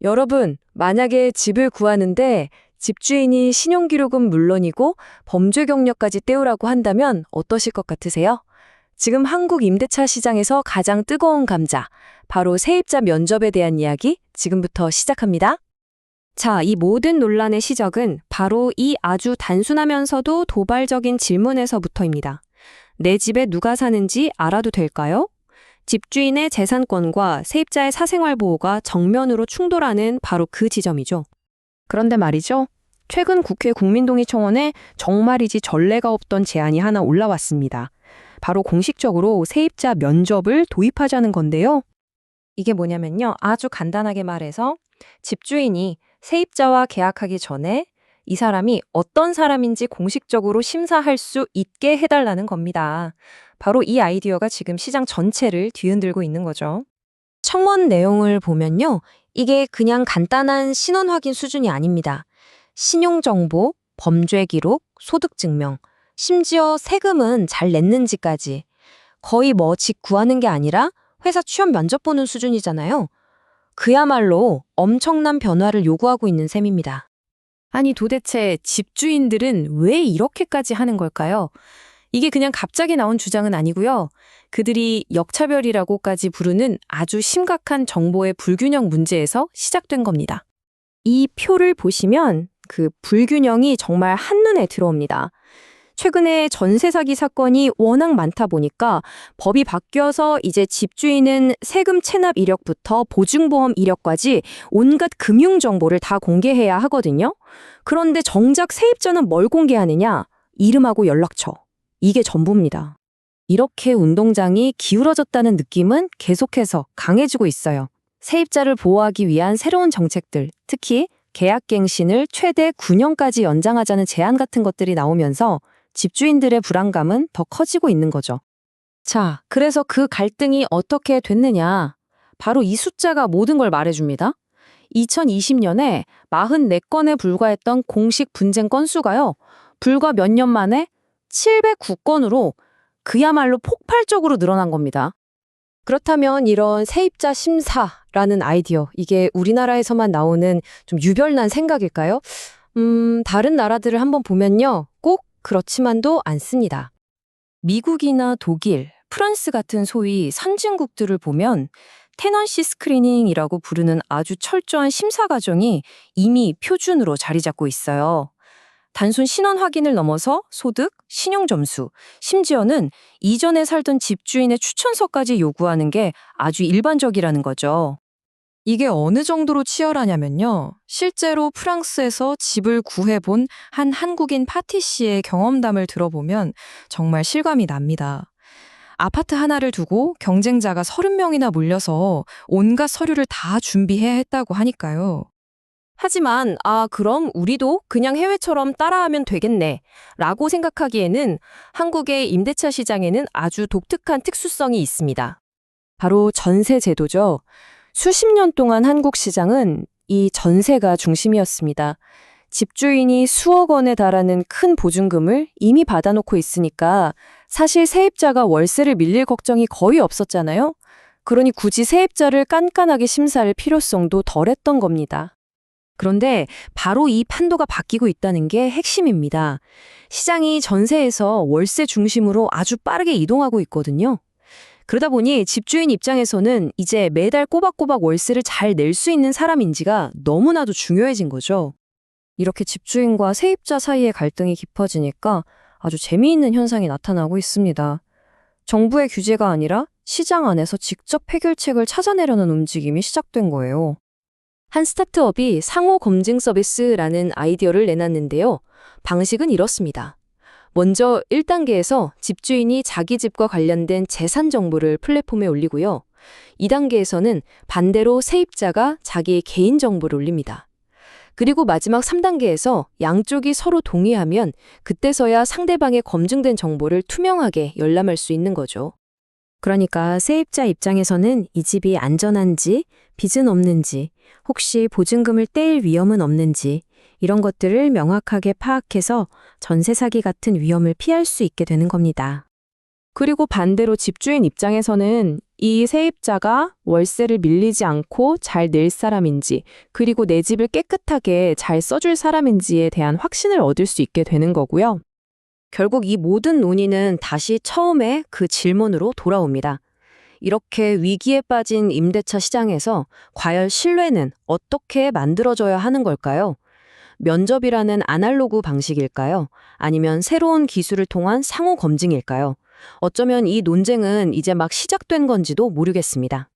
여러분, 만약에 집을 구하는데 집주인이 신용기록은 물론이고 범죄 경력까지 떼우라고 한다면 어떠실 것 같으세요? 지금 한국 임대차 시장에서 가장 뜨거운 감자, 바로 세입자 면접에 대한 이야기 지금부터 시작합니다. 자, 이 모든 논란의 시작은 바로 이 아주 단순하면서도 도발적인 질문에서부터입니다. 내 집에 누가 사는지 알아도 될까요? 집주인의 재산권과 세입자의 사생활 보호가 정면으로 충돌하는 바로 그 지점이죠. 그런데 말이죠. 최근 국회 국민동의청원에 정말이지 전례가 없던 제안이 하나 올라왔습니다. 바로 공식적으로 세입자 면접을 도입하자는 건데요. 이게 뭐냐면요. 아주 간단하게 말해서 집주인이 세입자와 계약하기 전에 이 사람이 어떤 사람인지 공식적으로 심사할 수 있게 해달라는 겁니다. 바로 이 아이디어가 지금 시장 전체를 뒤흔들고 있는 거죠. 청원 내용을 보면요. 이게 그냥 간단한 신원 확인 수준이 아닙니다. 신용정보, 범죄 기록, 소득 증명, 심지어 세금은 잘 냈는지까지 거의 집 구하는 게 아니라 회사 취업 면접 보는 수준이잖아요. 그야말로 엄청난 변화를 요구하고 있는 셈입니다. 아니 도대체 집주인들은 왜 이렇게까지 하는 걸까요? 이게 그냥 갑자기 나온 주장은 아니고요. 그들이 역차별이라고까지 부르는 아주 심각한 정보의 불균형 문제에서 시작된 겁니다. 이 표를 보시면 그 불균형이 정말 한눈에 들어옵니다. 최근에 전세 사기 사건이 워낙 많다 보니까 법이 바뀌어서 이제 집주인은 세금 체납 이력부터 보증보험 이력까지 온갖 금융 정보를 다 공개해야 하거든요. 그런데 정작 세입자는 뭘 공개하느냐? 이름하고 연락처. 이게 전부입니다. 이렇게 운동장이 기울어졌다는 느낌은 계속해서 강해지고 있어요. 세입자를 보호하기 위한 새로운 정책들, 특히 계약갱신을 최대 9년까지 연장하자는 제안 같은 것들이 나오면서 집주인들의 불안감은 더 커지고 있는 거죠. 자, 그래서 그 갈등이 어떻게 됐느냐? 바로 이 숫자가 모든 걸 말해줍니다. 2020년에 44건에 불과했던 공식 분쟁 건수가요. 불과 몇 년 만에 709건으로 그야말로 폭발적으로 늘어난 겁니다. 그렇다면 이런 세입자 심사라는 아이디어, 이게 우리나라에서만 나오는 좀 유별난 생각일까요? 다른 나라들을 한번 보면요. 꼭 그렇지만도 않습니다. 미국이나 독일, 프랑스 같은 소위 선진국들을 보면 테넌시 스크리닝이라고 부르는 아주 철저한 심사 과정이 이미 표준으로 자리 잡고 있어요. 단순 신원 확인을 넘어서 소득, 신용 점수, 심지어는 이전에 살던 집주인의 추천서까지 요구하는 게 아주 일반적이라는 거죠. 이게 어느 정도로 치열하냐면요. 실제로 프랑스에서 집을 구해본 한 한국인 파티 씨의 경험담을 들어보면 정말 실감이 납니다. 아파트 하나를 두고 경쟁자가 30명이나 몰려서 온갖 서류를 다 준비해야 했다고 하니까요. 하지만 그럼 우리도 그냥 해외처럼 따라하면 되겠네 라고 생각하기에는 한국의 임대차 시장에는 아주 독특한 특수성이 있습니다. 바로 전세 제도죠. 수십 년 동안 한국 시장은 이 전세가 중심이었습니다. 집주인이 수억 원에 달하는 큰 보증금을 이미 받아놓고 있으니까 사실 세입자가 월세를 밀릴 걱정이 거의 없었잖아요. 그러니 굳이 세입자를 깐깐하게 심사할 필요성도 덜했던 겁니다. 그런데 바로 이 판도가 바뀌고 있다는 게 핵심입니다. 시장이 전세에서 월세 중심으로 아주 빠르게 이동하고 있거든요. 그러다 보니 집주인 입장에서는 이제 매달 꼬박꼬박 월세를 잘 낼 수 있는 사람인지가 너무나도 중요해진 거죠. 이렇게 집주인과 세입자 사이의 갈등이 깊어지니까 아주 재미있는 현상이 나타나고 있습니다. 정부의 규제가 아니라 시장 안에서 직접 해결책을 찾아내려는 움직임이 시작된 거예요. 한 스타트업이 상호 검증 서비스라는 아이디어를 내놨는데요. 방식은 이렇습니다. 먼저 1단계에서 집주인이 자기 집과 관련된 재산 정보를 플랫폼에 올리고요. 2단계에서는 반대로 세입자가 자기의 개인 정보를 올립니다. 그리고 마지막 3단계에서 양쪽이 서로 동의하면 그때서야 상대방의 검증된 정보를 투명하게 열람할 수 있는 거죠. 그러니까 세입자 입장에서는 이 집이 안전한지, 빚은 없는지, 혹시 보증금을 떼일 위험은 없는지 이런 것들을 명확하게 파악해서 전세 사기 같은 위험을 피할 수 있게 되는 겁니다. 그리고 반대로 집주인 입장에서는 이 세입자가 월세를 밀리지 않고 잘 낼 사람인지, 그리고 내 집을 깨끗하게 잘 써줄 사람인지에 대한 확신을 얻을 수 있게 되는 거고요. 결국 이 모든 논의는 다시 처음에 그 질문으로 돌아옵니다. 이렇게 위기에 빠진 임대차 시장에서 과연 신뢰는 어떻게 만들어져야 하는 걸까요? 면접이라는 아날로그 방식일까요? 아니면 새로운 기술을 통한 상호 검증일까요? 어쩌면 이 논쟁은 이제 막 시작된 건지도 모르겠습니다.